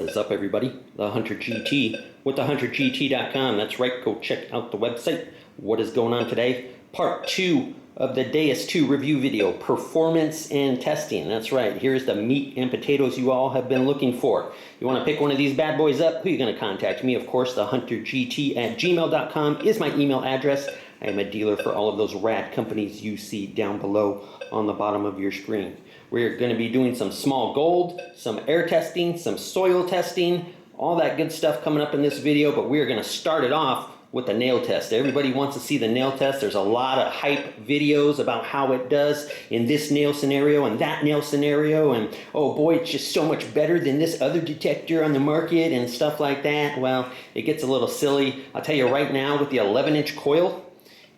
What is up, everybody? The Hunter GT with TheHunterGT.com. That's right, go check out the website. What is going on today? Part 2 of the Deus 2 review video, performance and testing. That's right, here's the meat and potatoes you all have been looking for. You want to pick one of these bad boys up? Who are you going to contact? Me, of course. TheHunterGT@gmail.com is my email address. I am a dealer for all of those rad companies you see down below on the bottom of your screen. We're going to be doing some small gold, some air testing, some soil testing, all that good stuff coming up in this video, but we're going to start it off with the nail test. Everybody wants to see the nail test. There's a lot of hype videos about how it does in this nail scenario and that nail scenario, and oh boy, it's just so much better than this other detector on the market and stuff like that. Well, it gets a little silly. I'll tell you right now, with the 11-inch coil,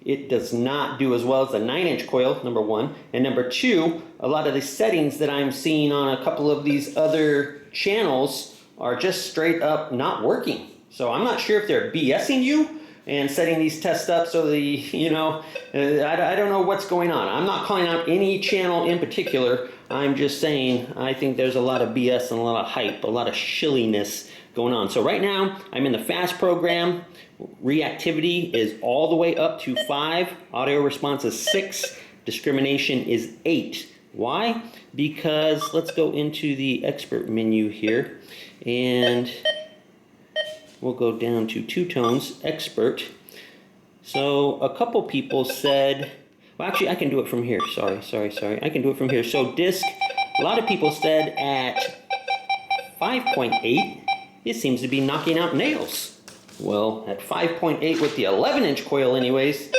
it does not do as well as the 9-inch coil, number one. And number two, a lot of the settings that I'm seeing on a couple of these other channels are just straight up not working. So I'm not sure if they're BSing you and setting these tests up so I don't know what's going on. I'm not calling out any channel in particular. I'm just saying I think there's a lot of BS and a lot of hype, a lot of shilliness going on. So right now, I'm in the fast program. Reactivity is all the way up to 5. Audio response is 6. Discrimination is 8. Why? Because let's go into the expert menu here, and we'll go down to 2 tones, expert. So a couple people said, well, actually I can do it from here. Sorry. I can do it from here. So disc, a lot of people said at 5.8, it seems to be knocking out nails. Well, at 5.8 with the 11-inch coil anyways,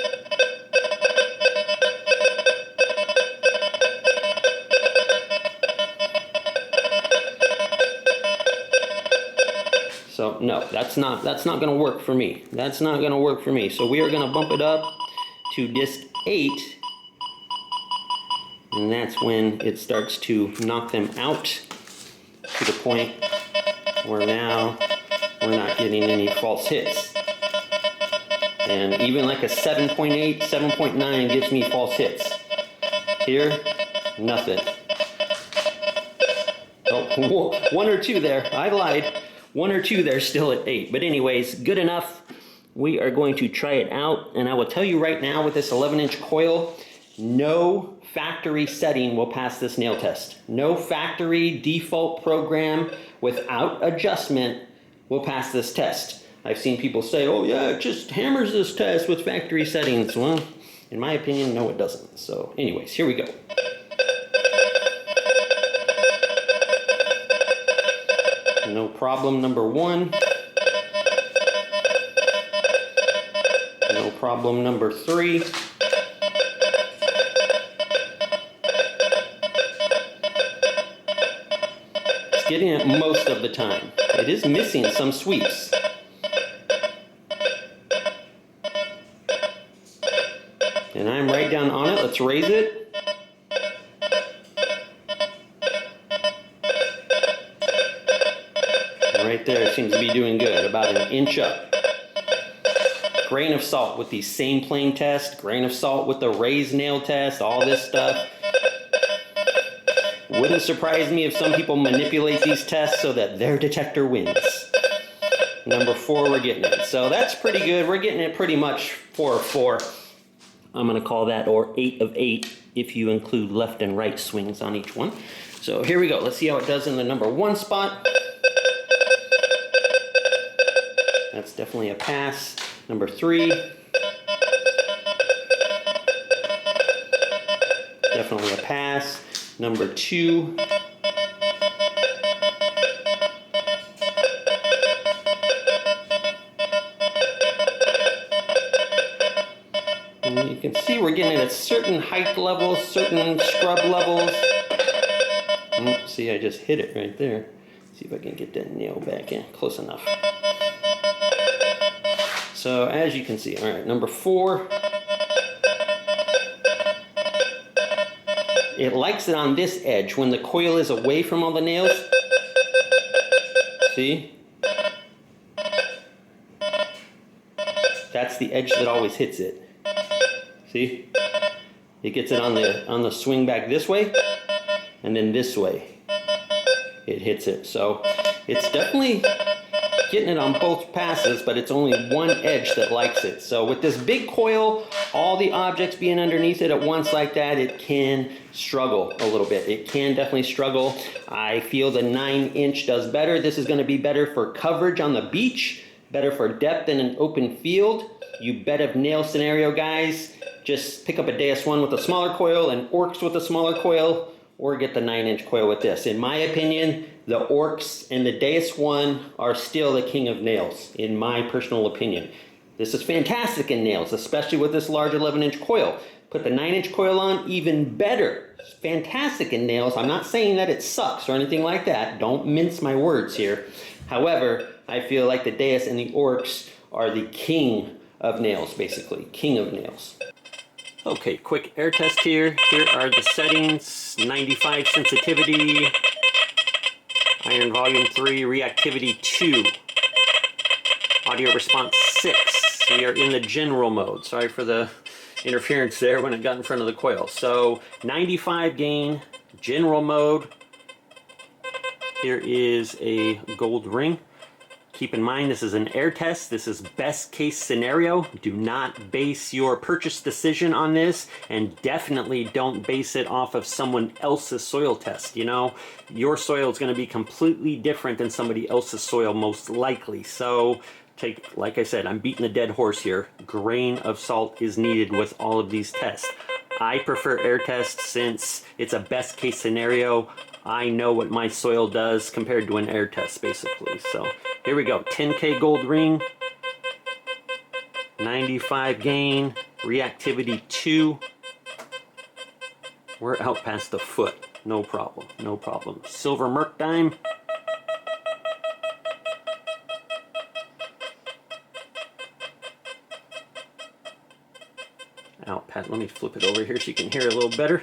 so no, that's not going to work for me. That's not going to work for me. So we are going to bump it up to disc 8, and that's when it starts to knock them out to the point where now we're not getting any false hits. And even like a 7.8, 7.9 gives me false hits. Here, nothing. Oh, 1 or 2 there. I lied. 1 or 2 there, still at 8. But anyways, good enough. We are going to try it out. And I will tell you right now, with this 11-inch coil, no factory setting will pass this nail test. No factory default program without adjustment will pass this test. I've seen people say, oh yeah, it just hammers this test with factory settings. Well, in my opinion, no it doesn't. So anyways, here we go. No problem, number 1. No problem, number 3. It's getting it most of the time. It is missing some sweeps. And I'm right down on it. Let's raise it. And right there, it seems to be doing good. About an inch up. Grain of salt with the same plane test. Grain of salt with the raised nail test. All this stuff. Wouldn't surprise me if some people manipulate these tests so that their detector wins. Number 4, we're getting it. So that's pretty good. We're getting it pretty much 4 of 4. I'm going to call that, or 8 of 8, if you include left and right swings on each one. So here we go. Let's see how it does in the number 1 spot. That's definitely a pass. Number 3. Definitely a pass. Number 2. And you can see we're getting it at certain height levels, certain scrub levels. See, I just hit it right there. See if I can get that nail back in. Close enough. So as you can see, all right, number 4. It likes it on this edge when the coil is away from all the nails. See? That's the edge that always hits it. See? It gets it on the swing back this way, and then this way it hits it. So It's definitely getting it on both passes, but it's only one edge that likes it. So with this big coil, all the objects being underneath it at once like that, it can struggle a little bit. It can definitely struggle. I feel the 9-inch does better. This is gonna be better for coverage on the beach, better for depth in an open field. You bed of nail scenario, guys, just pick up a Deus 1 with a smaller coil and Orcs with a smaller coil, or get the 9-inch coil with this. In my opinion, the Orcs and the Deus 1 are still the king of nails, in my personal opinion. This is fantastic in nails, especially with this large 11-inch coil. Put the 9-inch coil on, even better. It's fantastic in nails. I'm not saying that it sucks or anything like that. Don't mince my words here. However, I feel like the Deus and the Orcs are the king of nails, basically. King of nails. Okay, quick air test here. Here are the settings. 95 sensitivity. Iron volume 3, reactivity 2. Audio response 6. We are in the general mode. Sorry for the interference there when it got in front of the coil. So 95 gain, general mode. Here is a gold ring. Keep in mind, this is an air test. This is best case scenario. Do not base your purchase decision on this, and definitely don't base it off of someone else's soil test. You know, your soil is going to be completely different than somebody else's soil, most likely. So take, like I said, I'm beating a dead horse here. Grain of salt is needed with all of these tests. I prefer air tests since it's a best case scenario. I know what my soil does compared to an air test, basically. So here we go, 10K gold ring, 95 gain, reactivity 2. We're out past the foot, no problem, no problem. Silver merc dime. Out past, let me flip it over here so you can hear a little better.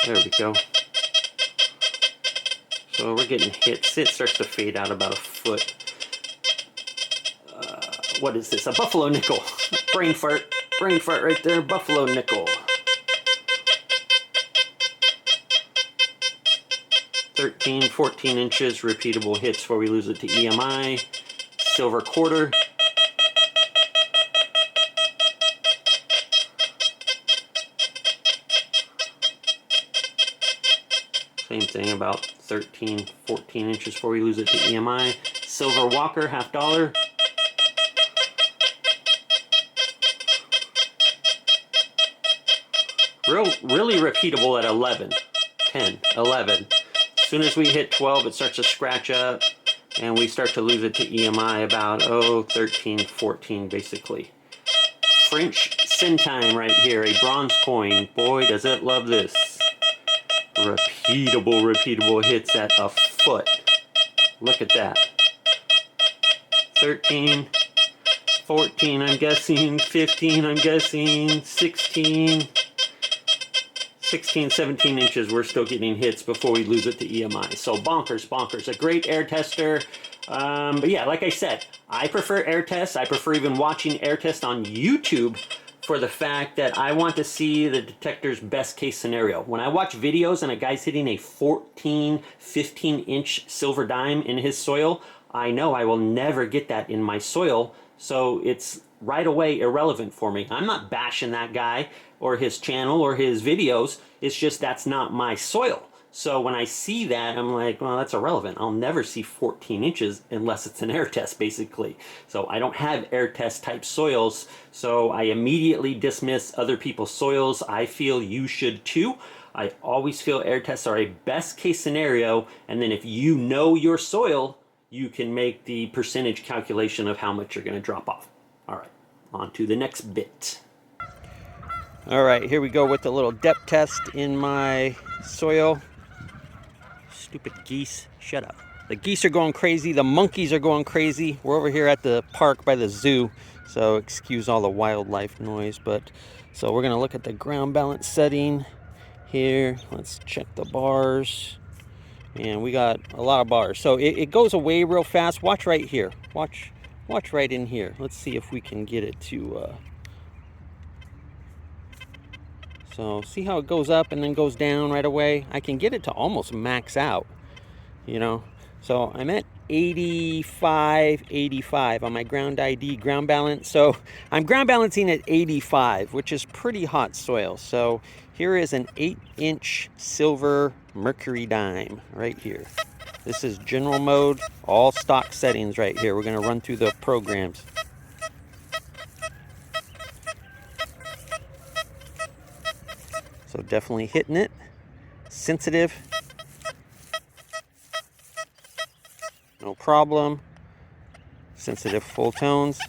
There we go. So we're getting hits. It starts to fade out about a foot. What is this? A buffalo nickel. Brain fart. Brain fart right there. Buffalo nickel. 13, 14 inches. Repeatable hits before we lose it to EMI. Silver quarter. Same thing, about 13, 14 inches before we lose it to EMI. Silver Walker, $50. Really repeatable at 11, 10, 11. As soon as we hit 12, it starts to scratch up, and we start to lose it to EMI about, 13, 14, basically. French Centime right here, a bronze coin. Boy, does it love this. Repeatable hits at a foot. Look at that. 13, 14, I'm guessing, 15, I'm guessing, 16, 17 inches, we're still getting hits before we lose it to EMI. So bonkers. A great air tester. But yeah, like I said, I prefer air tests. I prefer even watching air tests on YouTube for the fact that I want to see the detector's best case scenario. When I watch videos and a guy's hitting a 14, 15-inch silver dime in his soil, I know I will never get that in my soil, so it's right away irrelevant for me. I'm not bashing that guy or his channel or his videos. It's just that's not my soil. So when I see that, I'm like, well, that's irrelevant. I'll never see 14 inches unless it's an air test, basically. So I don't have air test type soils, so I immediately dismiss other people's soils. I feel you should too. I always feel air tests are a best case scenario, and then if you know your soil, you can make the percentage calculation of how much you're going to drop off. All right, on to the next bit. All right, here we go with the little depth test in my soil. Stupid geese, shut up. The geese are going crazy, the monkeys are going crazy. We're over here at the park by the zoo, so excuse all the wildlife noise. But so we're gonna look at the ground balance setting here. Let's check the bars. And we got a lot of bars. So it goes away real fast. Watch right here. Watch right in here. Let's see if we can get it to so see how it goes up and then goes down right away? I can get it to almost max out, you know. So I'm at 85, 85 on my ground ID, ground balance. So I'm ground balancing at 85, which is pretty hot soil. So here is an 8-inch silver mercury dime right here. This is general mode, all stock settings right here. We're gonna run through the programs. So definitely hitting it. Sensitive, no problem. Sensitive full tones,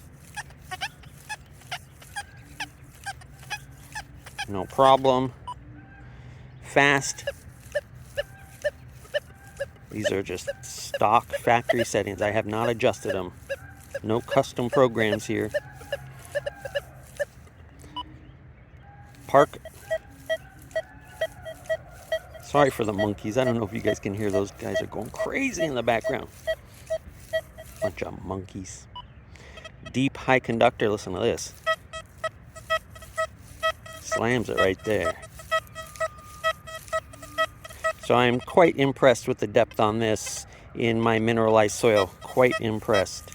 no problem. Fast, these are just stock factory settings. I have not adjusted them. No custom programs here. Park. Sorry for the monkeys. I don't know if you guys can hear, those guys are going crazy in the background. Bunch of monkeys. Deep high conductor, listen to this. Slams it right there. So I'm quite impressed with the depth on this in my mineralized soil. Quite impressed.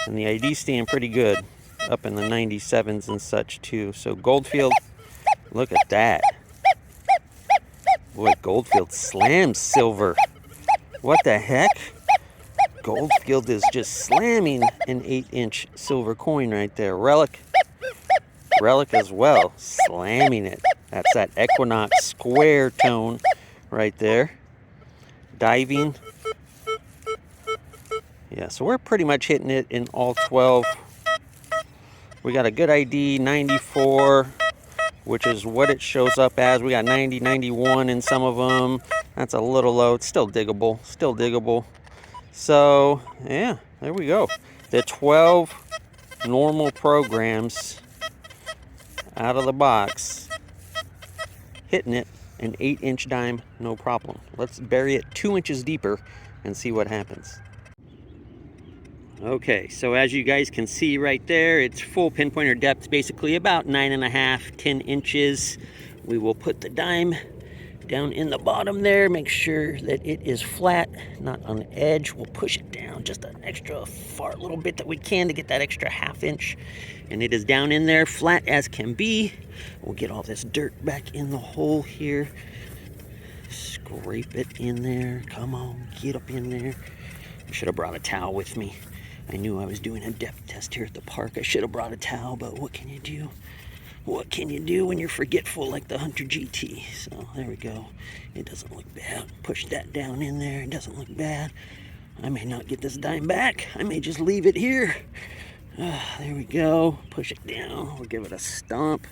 And the ID staying pretty good. Up in the 97s and such too. So Goldfield, look at that. Boy, Goldfield slams silver. What the heck? Goldfield is just slamming an 8-inch silver coin right there. Relic as well, slamming it. That's that Equinox square tone right there. Diving. Yeah, so we're pretty much hitting it in all 12. We got a good ID, 94, which is what it shows up as. We got 90, 91 in some of them. That's a little low. It's still diggable, still diggable. So, yeah, there we go. The 12 normal programs out of the box, hitting it, an 8-inch dime, no problem. Let's bury it 2 inches deeper and see what happens. Okay, so as you guys can see right there, it's full pinpointer depth, basically about 9.5, 10 inches. We will put the dime down in the bottom there, make sure that it is flat, not on the edge. We'll push it down just an extra far little bit that we can to get that extra 1/2 inch. And it is down in there, flat as can be. We'll get all this dirt back in the hole here. Scrape it in there. Come on, get up in there. I should have brought a towel with me. I knew I was doing a depth test here at the park. I should have brought a towel, but what can you do? What can you do when you're forgetful like the Hunter GT? So there we go. It doesn't look bad. Push that down in there. It doesn't look bad. I may not get this dime back. I may just leave it here. There we go. Push it down. We'll give it a stomp.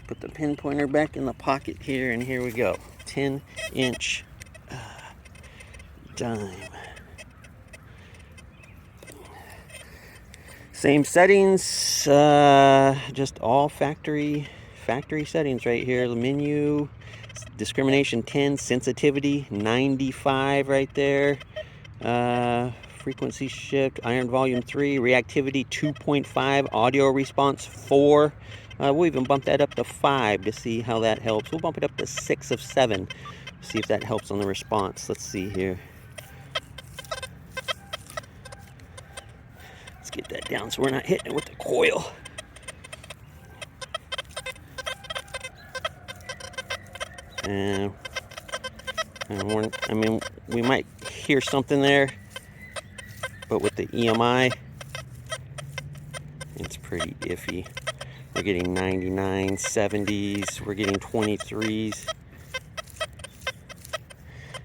Put the pinpointer back in the pocket here, and here we go. 10-inch dime. Same settings, just all factory settings right here. The menu, discrimination 10, sensitivity 95 right there. Frequency shift, iron volume 3, reactivity 2.5, audio response 4. We'll even bump that up to 5 to see how that helps. We'll bump it up to 6 of 7. See if that helps on the response. Let's see here. Let's get that down so we're not hitting it with the coil. And I mean, we might hear something there, but with the EMI, it's pretty iffy. We're getting 99, 70s, we're getting 23s.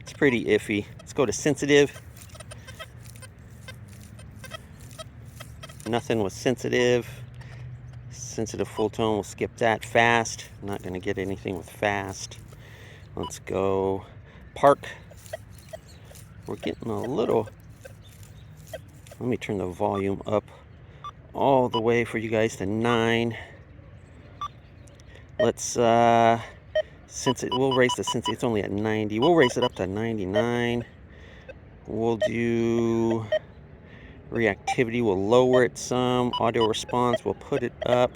It's pretty iffy. Let's go to sensitive. Nothing with sensitive. Sensitive full tone, we'll skip that. Fast, I'm not gonna get anything with fast. Let's go park. We're getting a little, let me turn the volume up all the way for you guys to 9. Let's since we'll raise the sensitivity, it's only at 90. We'll raise it up to 99. We'll do reactivity, we'll lower it some. Audio response, we'll put it up.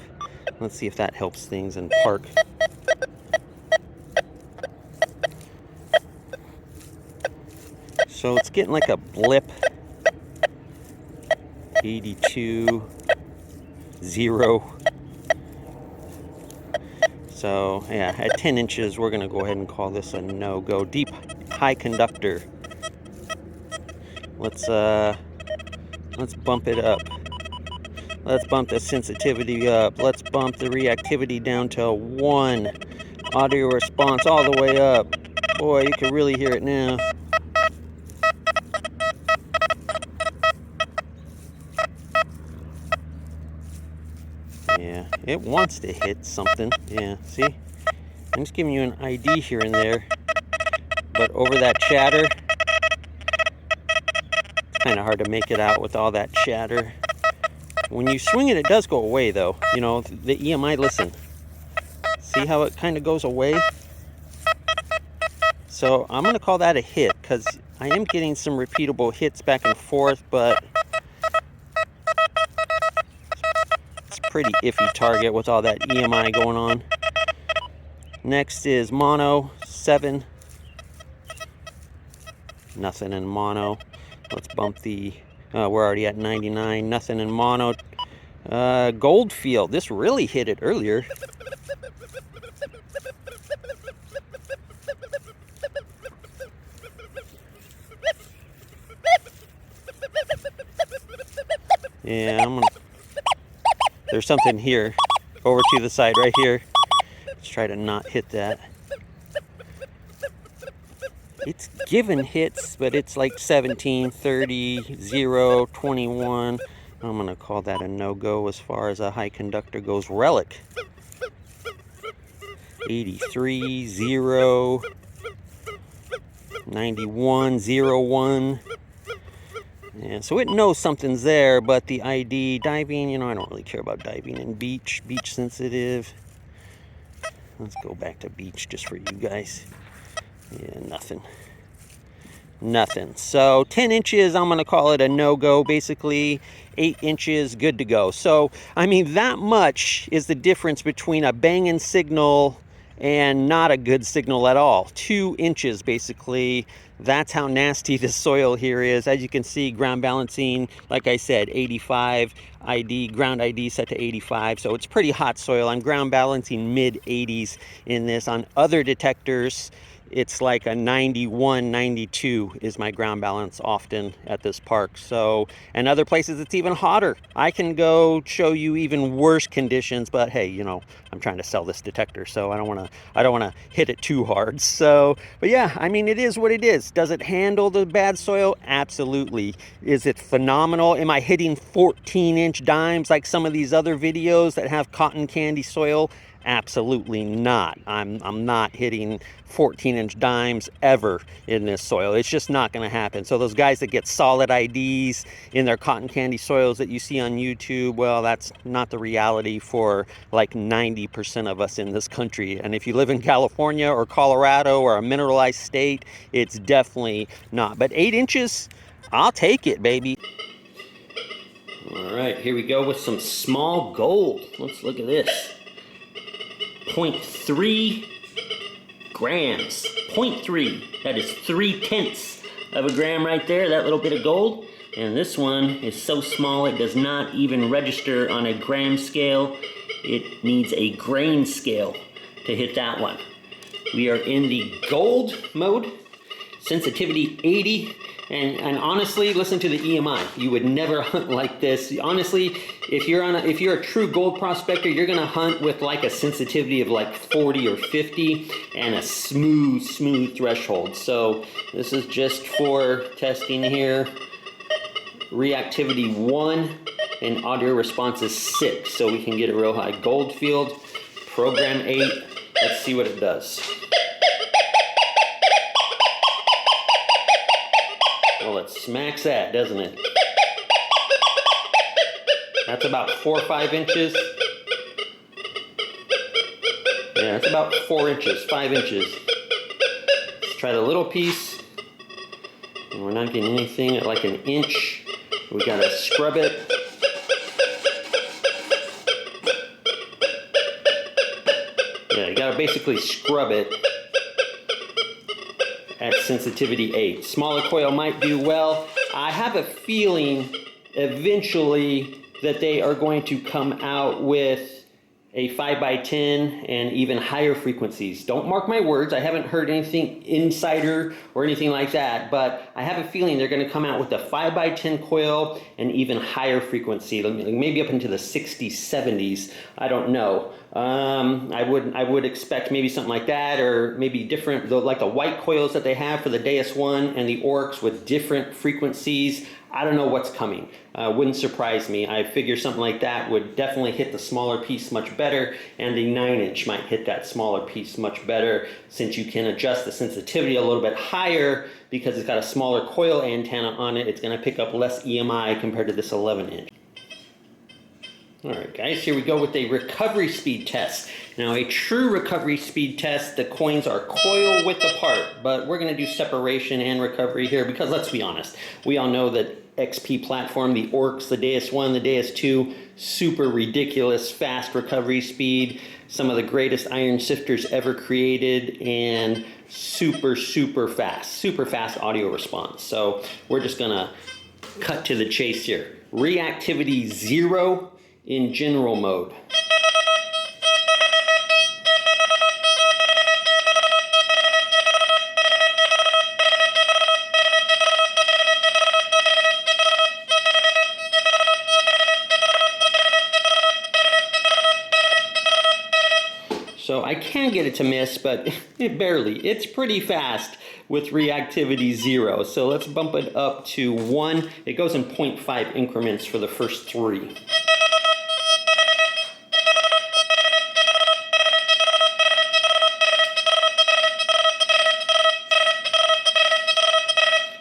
Let's see if that helps things in park. So it's getting like a blip. 82, 0. So yeah, at 10 inches, we're gonna go ahead and call this a no-go. Deep, high conductor. Let's bump it up. Let's bump the sensitivity up. Let's bump the reactivity down to 1. Audio response all the way up. Boy, you can really hear it now. Yeah, it wants to hit something. Yeah, see? I'm just giving you an ID here and there. But over that chatter, it's kind of hard to make it out with all that chatter. When you swing it, it does go away, though. You know, the EMI, listen. See how it kind of goes away? So I'm going to call that a hit, because I am getting some repeatable hits back and forth, but it's a pretty iffy target with all that EMI going on. Next is mono, 7. Nothing in mono. Let's bump the, we're already at 99. Nothing in mono. Goldfield, this really hit it earlier. Yeah, there's something here, over to the side right here. Let's try to not hit that. It's given hits, but it's like 17, 30, 0, 21. I'm going to call that a no-go as far as a high conductor goes. Relic. 83, 0, 91, 0, 1. Yeah, so it knows something's there, but the ID, diving, you know, I don't really care about diving and beach sensitive. Let's go back to beach just for you guys. Yeah, nothing. Nothing. So 10 inches, I'm going to call it a no-go. Basically, 8 inches, good to go. So, I mean, that much is the difference between a banging signal and not a good signal at all. 2 inches, basically. That's how nasty the soil here is. As you can see, ground balancing, like I said, 85 ID, ground ID set to 85. So it's pretty hot soil. I'm ground balancing mid 80s in this. On other detectors, it's like a 91, 92 is my ground balance often at this park. So, and other places it's even hotter. I can go show you even worse conditions, but hey, you know, I'm trying to sell this detector, so I don't want to hit it too hard. So, but yeah, I mean, it is what it is. Does it handle the bad soil? Absolutely. Is it phenomenal? Am I hitting 14-inch dimes like some of these other videos that have cotton candy soil? Absolutely not. I'm not hitting 14-inch dimes ever in this soil. It's just not going to happen. So those guys that get solid IDs in their cotton candy soils that you see on YouTube, well, that's not the reality for like 90% of us in this country. And if you live in California or Colorado or a mineralized state, it's definitely not. But 8 inches, I'll take it, baby. All right, here we go with some small gold. Let's look at this. 0.3 grams. 0.3. That is 3/10 of a gram right there, that little bit of gold. And this one is so small it does not even register on a gram scale. It needs a grain scale to hit that one. We are in the gold mode. Sensitivity 80. And honestly, listen to the EMI. You would never hunt like this. Honestly, if you're a true gold prospector, you're gonna hunt with like a sensitivity of like 40 or 50 and a smooth threshold. So this is just for testing here. Reactivity 1 and audio response is 6, so we can get a real high gold field. Program 8. Let's see what it does. Well, it smacks that, doesn't it? That's about 4 or 5 inches. Yeah, it's about 4 inches, 5 inches. Let's try the little piece. And we're not getting anything at like an inch. We gotta scrub it. Yeah, you gotta basically scrub it at sensitivity 8. Smaller coil might do well. I have a feeling eventually that they are going to come out with a 5x10 and even higher frequencies. Don't mark my words. I haven't heard anything insider or anything like that, but I have a feeling they're going to come out with a 5x10 coil and even higher frequency, maybe up into the 60s, 70s. I don't know. I would expect maybe something like that, or maybe different, like the white coils that they have for the Deus 1 and the Oryx with different frequencies. I don't know what's coming. Wouldn't surprise me. I figure something like that would definitely hit the smaller piece much better, and the 9-inch might hit that smaller piece much better, since you can adjust the sensitivity a little bit higher because it's got a smaller coil antenna on it. It's going to pick up less EMI compared to this 11-inch. Alright guys, here we go with a recovery speed test. Now a true recovery speed test, the coins are coil width apart, but we're going to do separation and recovery here because let's be honest, we all know that XP platform, the Oryx, the Deus 1, the Deus 2, super ridiculous fast recovery speed, some of the greatest iron sifters ever created, and super fast audio response. So we're just going to cut to the chase here. Reactivity 0 in general mode. So I can get it to miss, but barely. It's pretty fast with reactivity 0. So let's bump it up to 1. It goes in 0.5 increments for the first 3.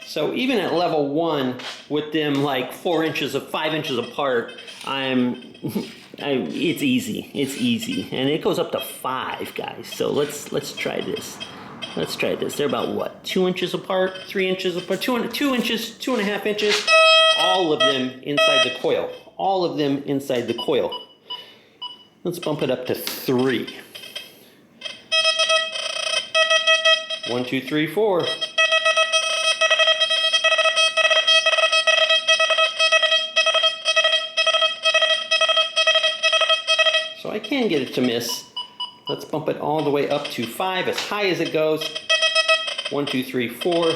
So even at level 1, with them like 5 inches apart, it's easy. It's easy, and it goes up to 5, guys. So let's try this. Let's try this. They're about what? 2 inches apart, 3 inches apart, 2 inches, 2.5 inches. All of them inside the coil. All of them inside the coil. Let's bump it up to 3. 1, 2, 3, 4. So I can get it to miss. Let's bump it all the way up to 5, as high as it goes. 1, 2, 3, 4.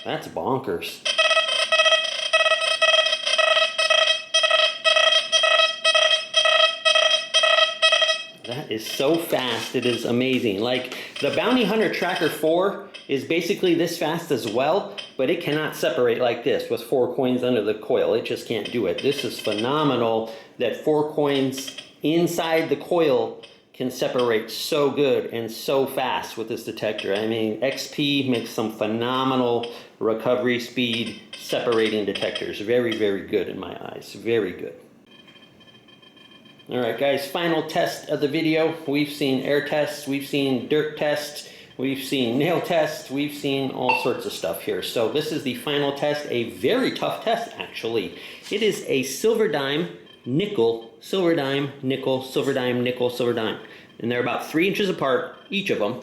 That's bonkers. That is so fast, it is amazing. Like, the Bounty Hunter Tracker 4 is basically this fast as well, but it cannot separate like this with 4 coins under the coil. It just can't do it. This is phenomenal that 4 coins inside the coil can separate so good and so fast with this detector. I mean, XP makes some phenomenal recovery speed separating detectors. Very, very good in my eyes. Very good. Alright guys, final test of the video. We've seen air tests, we've seen dirt tests, we've seen nail tests, we've seen all sorts of stuff here. So this is the final test, a very tough test actually. It is a silver dime, nickel, silver dime, nickel, silver dime, nickel, silver dime. And they're about 3 inches apart, each of them.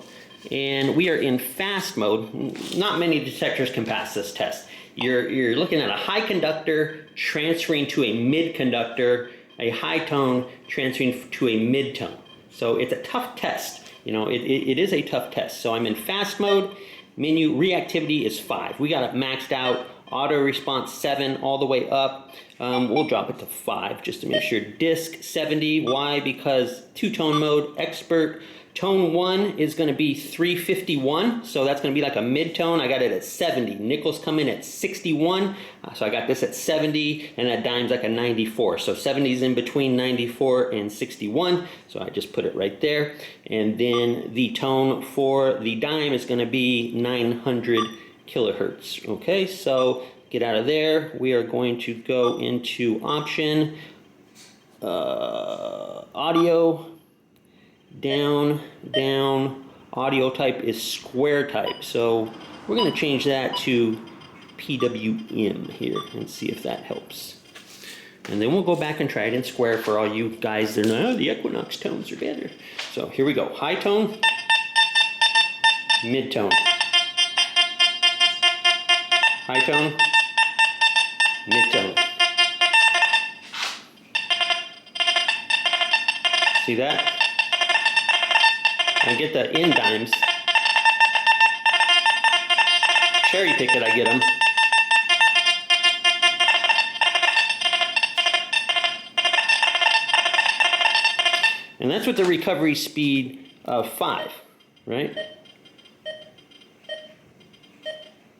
And we are in fast mode. Not many detectors can pass this test. You're looking at a high conductor transferring to a mid conductor, a high tone transferring to a mid tone. So it's a tough test. You know, it is a tough test. So I'm in fast mode. Menu reactivity is 5. We got it maxed out. Auto response 7 all the way up. We'll drop it to 5 just to make sure. Disc 70. Why? Because 2-tone mode, expert. Tone 1 is going to be 351, so that's going to be like a mid-tone. I got it at 70. Nickels come in at 61, so I got this at 70, and that dime's like a 94. So 70 is in between 94 and 61, so I just put it right there. And then the tone for the dime is going to be 900 kilohertz. Okay, so get out of there. We are going to go into option, audio, down, audio type is square type. So we're going to change that to PWM here and see if that helps. And then we'll go back and try it in square for all you guys that know, oh, the Equinox tones are better. So here we go. High tone, mid tone. High tone, mid tone. See that? I get the end dimes. Cherry pick it, I get them. And that's with the recovery speed of 5, right?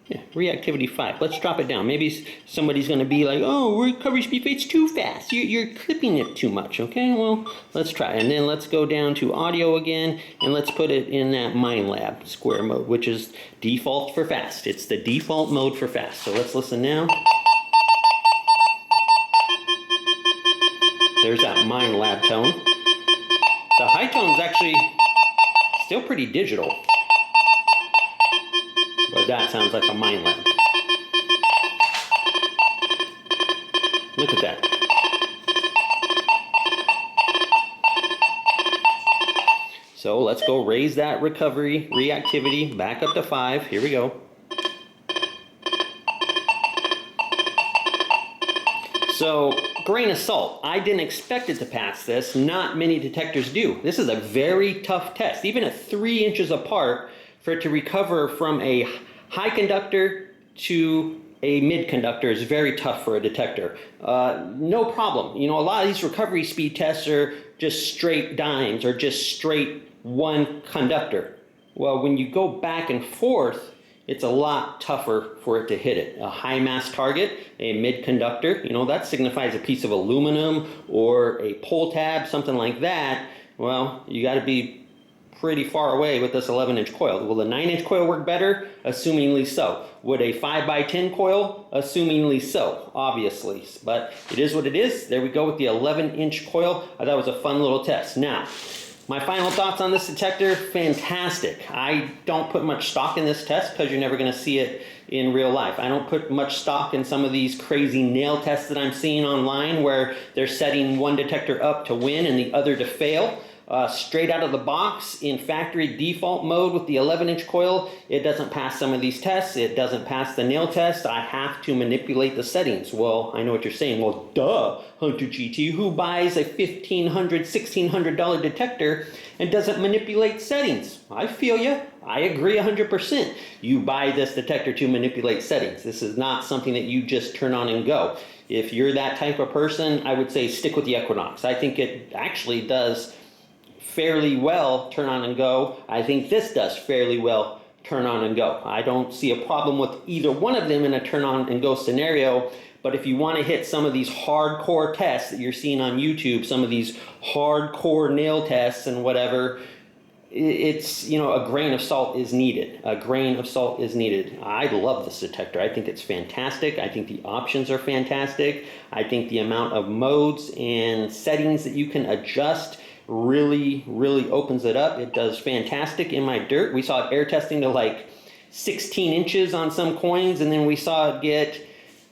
Yeah, reactivity 5. Let's drop it down. Maybe somebody's going to be like, oh, recovery speed fade's too fast. You're clipping it too much, okay? Well, let's try. And then let's go down to audio again, and let's put it in that MindLab square mode, which is default for fast. It's the default mode for fast. So let's listen now. There's that MindLab tone. The high tone's actually still pretty digital. But that sounds like a MindLab. Look at that. So let's go raise that recovery reactivity back up to 5. Here we go. So, grain of salt. I didn't expect it to pass this. Not many detectors do. This is a very tough test. Even at 3 inches apart, for it to recover from a high conductor to a mid conductor is very tough for a detector. No problem. You know, a lot of these recovery speed tests are just straight dimes or just straight one conductor. Well, when you go back and forth, it's a lot tougher for it to hit it. A high mass target, a mid conductor, you know, that signifies a piece of aluminum or a pull tab, something like that. Well, you got to be pretty far away with this 11-inch coil. Will the 9-inch coil work better? Assumingly so. Would a 5x10 coil? Assumingly so, obviously. But it is what it is. There we go with the 11-inch coil. I thought it was a fun little test. Now, my final thoughts on this detector, fantastic. I don't put much stock in this test because you're never going to see it in real life. I don't put much stock in some of these crazy nail tests that I'm seeing online where they're setting one detector up to win and the other to fail. Straight out of the box in factory default mode with the 11-inch coil, it doesn't pass some of these tests. It doesn't pass the nail test. I have to manipulate the settings. Well, I know what you're saying. Well, duh, HunterGT, who buys a $1,500, $1,600 detector and doesn't manipulate settings? I feel you. I agree 100%. You buy this detector to manipulate settings. This is not something that you just turn on and go. If you're that type of person, I would say stick with the Equinox. I think it actually does fairly well turn on and go. I think this does fairly well turn on and go. I don't see a problem with either one of them in a turn on and go scenario, but if you want to hit some of these hardcore tests that you're seeing on YouTube, some of these hardcore nail tests and whatever, it's, you know, a grain of salt is needed. A grain of salt is needed. I love this detector. I think it's fantastic. I think the options are fantastic. I think the amount of modes and settings that you can adjust really opens it up. It does fantastic in my dirt. We saw it air testing to like 16 inches on some coins, and then we saw it get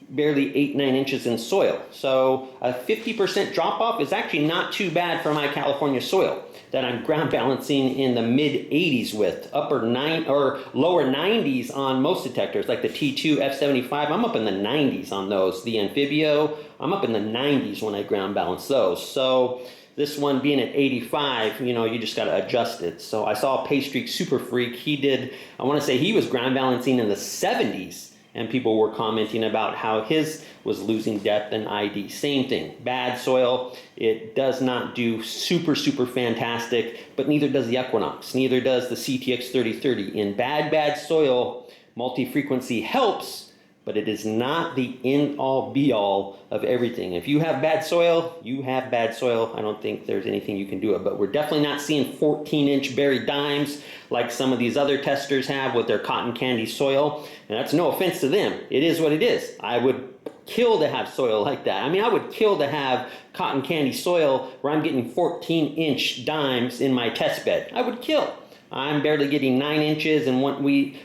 barely 8-9 inches in soil. So a 50% drop off is actually not too bad for my California soil that I'm ground balancing in the mid 80s with, lower 90s on most detectors like the T2 F75. I'm up in the 90s on those. The Amphibio, I'm up in the 90s when I ground balance those. So this one being at 85, you know, you just got to adjust it. So I saw Paystreak Super Freak. He did, I want to say he was ground balancing in the 70s, and people were commenting about how his was losing depth and ID. Same thing, bad soil. It does not do super fantastic, but neither does the Equinox. Neither does the CTX 3030. In bad soil, multi-frequency helps, but it is not the end-all, be-all of everything. If you have bad soil, you have bad soil. I don't think there's anything you can do it, but we're definitely not seeing 14-inch buried dimes like some of these other testers have with their cotton candy soil. And that's no offense to them. It is what it is. I would kill to have soil like that. I mean, I would kill to have cotton candy soil where I'm getting 14-inch dimes in my test bed. I would kill. I'm barely getting 9 inches and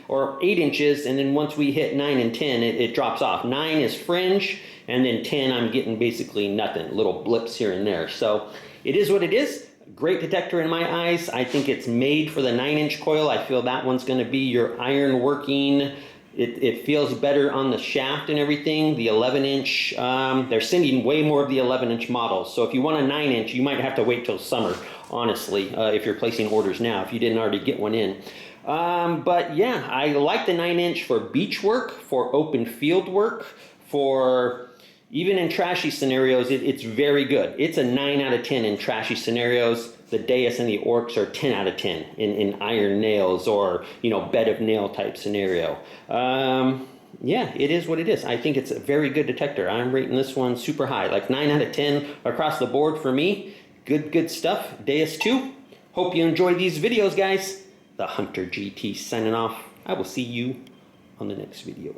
or 8 inches, and then once we hit 9 and 10, it drops off. 9 is fringe, and then 10 I'm getting basically nothing, little blips here and there. So it is what it is. Great detector in my eyes. I think it's made for the 9-inch coil. I feel that one's going to be your iron working. It feels better on the shaft and everything. The 11-inch, they're sending way more of the 11-inch models. So if you want a 9-inch, you might have to wait till summer, honestly, if you're placing orders now, if you didn't already get one in. But yeah, I like the 9-inch for beach work, for open field work, for even in trashy scenarios, it's very good. It's a 9 out of 10 in trashy scenarios. The Deus and the Orcs are 10 out of 10 in iron nails or, you know, bed of nail type scenario. Yeah, it is what it is. I think it's a very good detector. I'm rating this one super high, like 9 out of 10 across the board for me. Good stuff. Deus 2. Hope you enjoyed these videos, guys. The Hunter GT signing off. I will see you on the next video.